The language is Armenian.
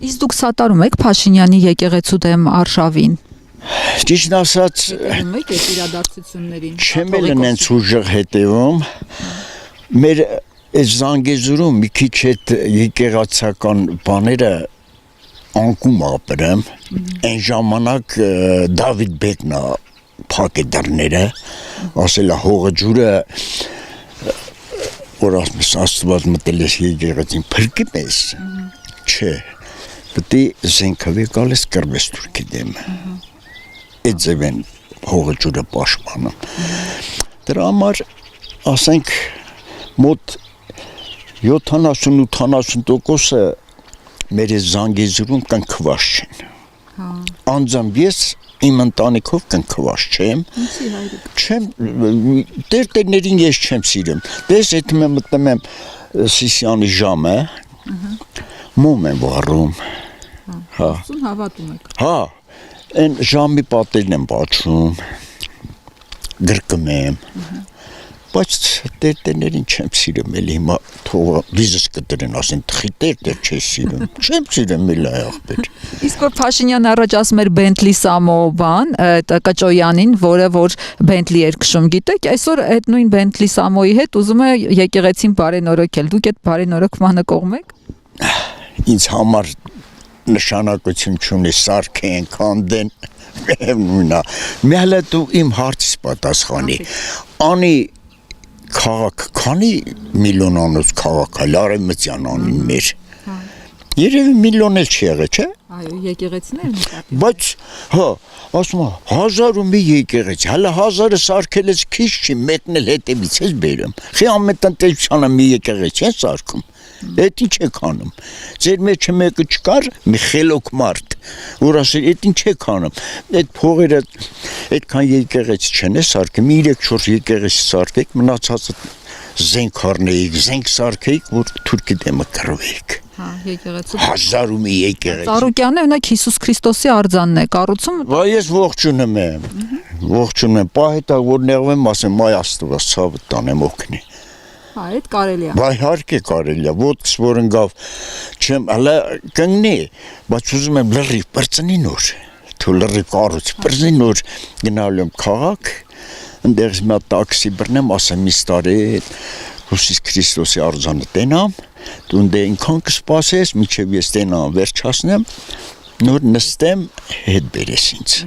Իսկ դուք սատարում եք Փաշինյանի եկեղեցու դեմ արշավին։ Ճիշտ ասած, Հետևում եք այդ իրադարձություններին։ չեմ էլ նենց ուժեղ հետևում։ Մեր այս Զանգեզուրում մի քիչ այդ եկեղեցական բաները անկում ապրեմ։ Այն ժամանակ Դավիթ Բեկն փակ է դռները, ասել է հողը ջուրը որ ասես Աստված մտել է եկեղեցին փրկի մեզ։ Չէ, պետք է զենքով գալիս կրվես Թուրքի դեմ։ Այդ ձևեն հողը ջուրը պաշտպանում։ Դրա համար ասենք մոտ 70-80%-ը մեր Զանգեզուրում կնքված չեն։ Անձամբ ես իմ ընտանիքով կնքված չեմ։ Ինչի հայրիկ։ Չեմ տերտերներին ես չեմ սիրում։ Դες այդ մտնում եմ Սիսյանի ժամը, մոմ եմ վառում։ Հա։ Հավատում եք։ Հա, այն ժամի պատերն եմ բաչում, գրկում եմ, բայց տերտերներին չեմ սիրում, էլ հիմա թողը վիզս կտրեն, ասեն թխի տերտեր չես սիրում, չեմ սիրում էլ այ աղբեր։ Իսկ որ Փաշինյանը առաջ ասում էր Բենթլի Սամո բան, Կճոյանին, որը որ Բենթլի էր քշում, գիտեք, այսօր այդ նույն Բենթլի Սամոյի հետ ուզում է եկեղեցին բարենորոգել։ Դուք այդ բարենորոգմանը կողմ եք։ Ինձ համար նշանակություն չունի սարքեն, քանդեն, նույնա։ Մի հələ դու իմ հարցից պատասխանի։ Անի քաղաք, քանի միլիոնանոց քաղաք է, Արևմտյան անին մեր։ Երևի միլիոն էլ չի եղել, չէ՞։ Այո, եկեղեցիներն նկատի։ Բայց, հա, ասում եմ, 1000 ու մի եկեղեցի, հələ 1000-ը սարքելից քիչ չի, մեկն էլ հետևից ես բերում։ Խի ամեն տնտեսությանը մի եկեղեցի են սարքում։ Այդ ինչ եք անում։ Ձեր մեջ մեկը չկար, մի խելոք մարդ, որ ասել, այդ ինչ եք անում։ Այդ փողերը այդքան եկեղեցի չեն սարքում, 3-4 եկեղեցի սարքեք, մնացածը զենք առնեիք, զենք սարքեիք, որ Թուրքի դեմը կռվեիք։ Հա, եկեղեցու։ 1000 ու մի եկեղեցի։ Ծառուկյանը ունակ Հիսուս Քրիստոսի արձանն է կառուցում։ Վայ ես ողջունում եմ։ Ողջունում եմ, պահետա որ նեղվեմ, ասեմ, այ Աստված ցավը տանեմ օգնի։ Հա, այդ կարելի է։ Վայ հարկե կարելի է, ոտքս որ ընկավ, չեմ, հələ կընկնի, բայց ուզում եմ լրիվ բրծնի նոր, թու լրիվ կառույց, բրծնի նոր գնալու եմ քաղաք, ընդեղից մի հատ տաքսի բռնեմ, ասեմ մի տարի Հիսուս Քրիստոսի արձանը տենամ, դու ընդ այնքան կսպասես, մինչև ես տենամ վերջացնեմ, նոր նստեմ, հետ բերես ինձ։